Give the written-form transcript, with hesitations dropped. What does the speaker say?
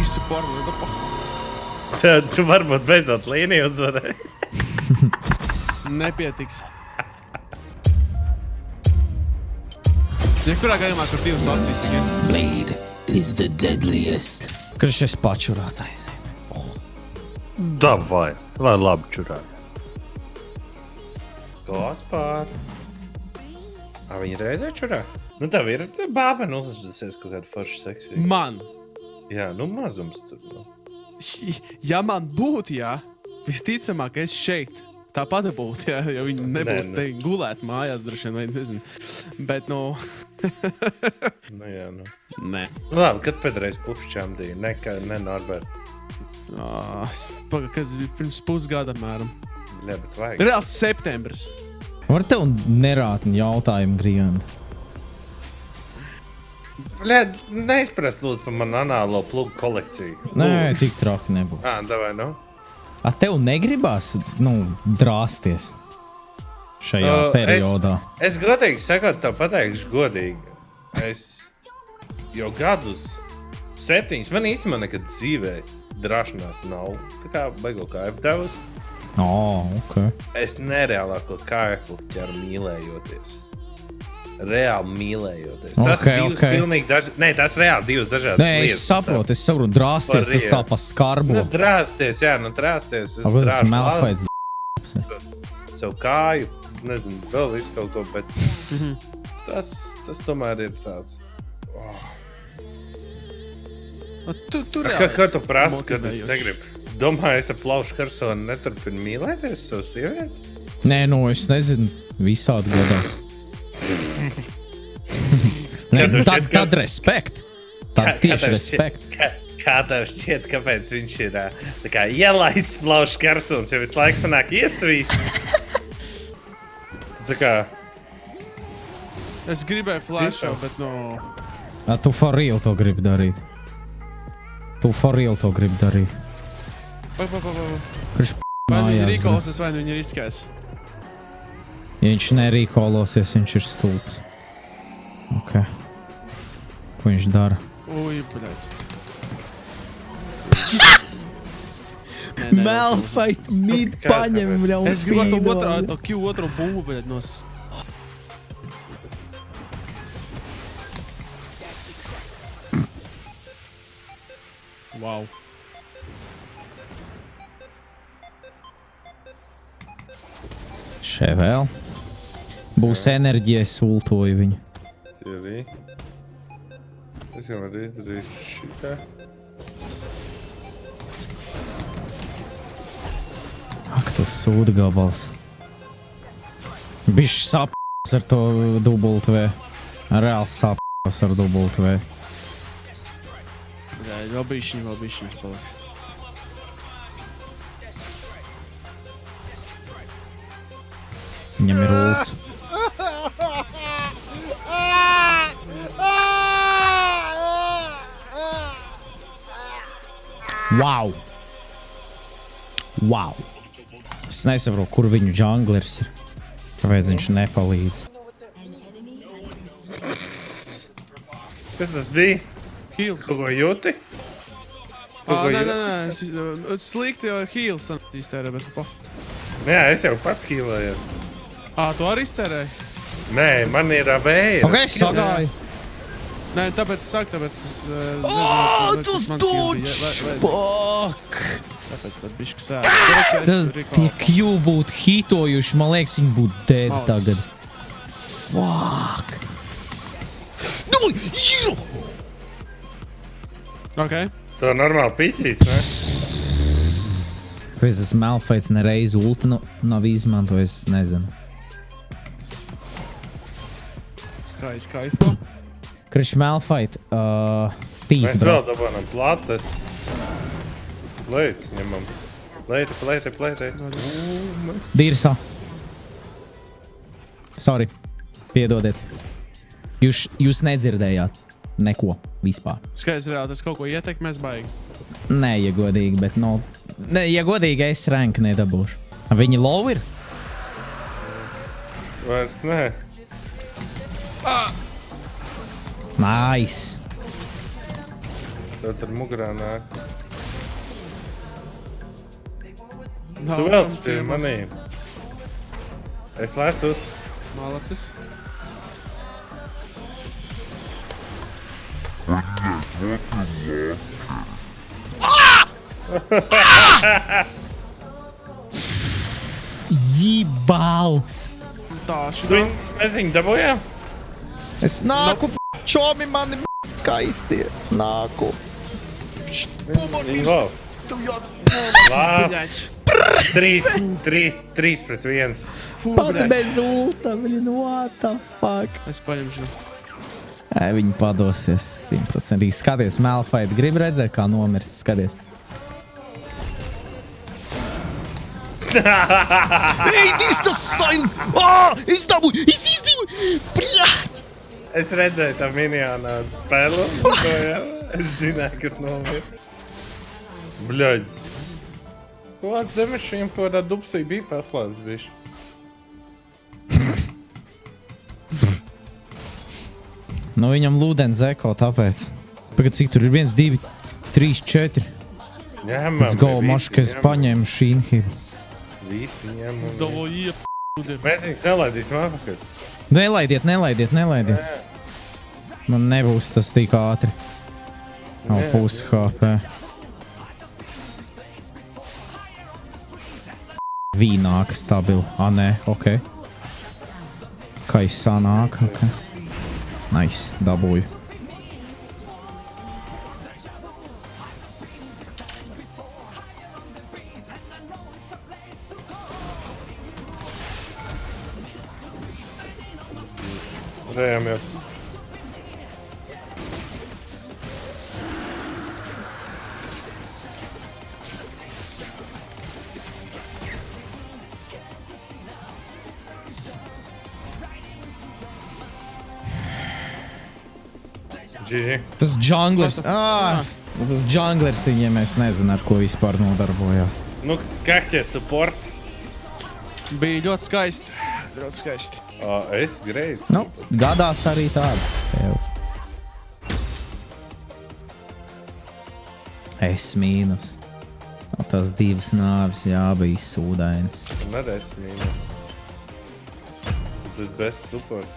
visu porno. Tad tu varbūt beidzot līniju uzvarēt. Nepietiks. Jebkurā gadījumā tur divas opcijas ir. Blade is the deadliest. Kurš es pačurātais? Davai, lai labi čurāt. Gospār. Viņa reizē čurā? Nu tev ir bābena uzvedusies kaut kādu foršu seksiju. Man. Jā, nu mazums tur. Nu. Ja man būtu, jā, visticamāk, es šeit tāpat būtu, jā, jo viņi nebūtu te gulēt mājās droši vien, vai nezinu. Bet, nu... Nu jā, nu. Nē. Nu labi, kad pēdreiz pušķām dīja? Ne Norbert. Kas bija pirms pusgada mēram. Jā, bet vajag. Reāls septembris. Var tev nerātni jautājumu grīvandi? Neizprast lūdzu par manu anālo plugu kolekciju. Nē, tik traki nebūs. Davai, nu. Tev negribās, drāsties šajā periodā? Es godīgi sakot, tev pateikšu godīgi. Es jau gadus 7, man īstenībā nekad dzīvē drāšanās nav. Tā kā baigo kāju devusi. Ok. Es nereālāko kāju ķeru mīlējoties. Reāli mīlējoties. Tas divas pilnīgi tas reāli divas dažādas lietas. Nē, es saprotu, drāsties, tas tā pa skarbo. Nu, drāsties, jā, drāsties. Es drāšu Malfights savu kāju, nezinu, vēl visu kaut ko, bet tas tomēr ir tāds. Kā tu prasi, kad es negribu? Domāju, es ar plaušu karsonu neturpinu mīlēties savu sievieti? Nē, es nezinu, visādi gadās. Tad respekt. Tad tieši respekt. Kā tev šķiet, kāpēc viņš ir tā kā ielaists plaušu karsons, jo visu laiku sanāk iesvīst? Tā kā... Es gribēju flashau, bet Tu for real to gribi darīt. Kurš vai viņi mājās? rīkolosies, vai viņi riskēs? Ja viņš nerīkolosies, viņš ir stulbs. Ok. Ko viņš dara? Uj, bļaļ. Malfight mid paņem, bļaļ. Es gribu to Q otro būvu, bļaļ, nosist. Wow. Šeit vēl. Būs enerģija, es ultoju viņu. Arī. Es jau varu izdarīt šitā. Ak, tas sūda gabals. Bišķi sapos ar to W. Reāls sapos ar W. Vēl bišķiņ spalakšu. Viņam ir ults. Wow. Es nesaprotu, kur viņu džanglers ir. Kāpēc viņš nepalīdz? Kas tas bija? Heals. Kaut ko jūti? Nē. Slikti jau heals iztērē, bet Jā, es jau pats healēju. Tu arī iztērēji? Nē, man ir vēja. Ok, es sagāju. Nē, tāpēc es saku, tāpēc es... Tas dodž! Fuck! Tāpēc tad bišķi sēd. Tie Q būtu hitojuši, man liekas, viņi būtu dead tagad. Fuck! Ok. Tā normāli piķīts, ne? Kāpēc tas Malfights nereiz ulti nav izmantojis, es nezinu. Skaifo. Kurš Malfight, pīs, Mēs vēl dabonam plates. Plētis ņemam. Plēti. Dīrsā. Sorry. Piedodiet. Jūs nedzirdējāt neko vispār. Skaidrs reāli, tas kaut ko ietekmēs baigi. Nē, ja godīgi, bet ja godīgi es rank nedabūšu. Viņi low ir? Vairs nē. Nice. Tev tur mugurā nāk. Nav Tu vēl tam pie ciemos. manī. Es lecu. Malacis. Jibal! Tā, Tu šī. mēs viņu dabūjām? Es nāku, čomi mani skaisti. Nāku. Wow. Labi. 3 pret 1. Pati bez ulta, what the fuck. Es paņemšu. Viņi padosies 100%. Skaties, Malphite, grib redzēt, kā nomirs. Skaties. Ej, dirst tas silent! Es dabūju! Es izdzīvoju! Bļaļ! Es redzēju tā minionā spēlu. Es zināju, ka nomirst. Bļaļ. Kāds demešs viņam kaut kādā dupsī bija paslēdz bišķi. Nu, viņam lūdens eko, tāpēc. Pagad, cik tur ir 1, 2, 3, 4. Ņemam. Let's go, moši, ka es paņēmu šī inhibu. Visi ņemam. Davo iep. Mēs viņus nelaidīsim atpakaļ. Nelaidiet, nelaidiet, nelaidiet. Man nebūs tas tik ātri. Nav pusi HP. Vīnāk stabilu. Nē, ok. Kaisā nāk, ok. Nice, dabūju. Rējām jau. GG. Tas junglers. Tas junglers viņiem es nezinu, ar ko vispār nodarbojās. Nu, kakķie support. Bija ļoti skaisti. Ļoti skaisti. Es greits. Nu, gadās arī tādas spēles. Es mīnus. Nu, tas 2 nāvis, jā, bija sūdainis. Neres mīnus. Tas best support.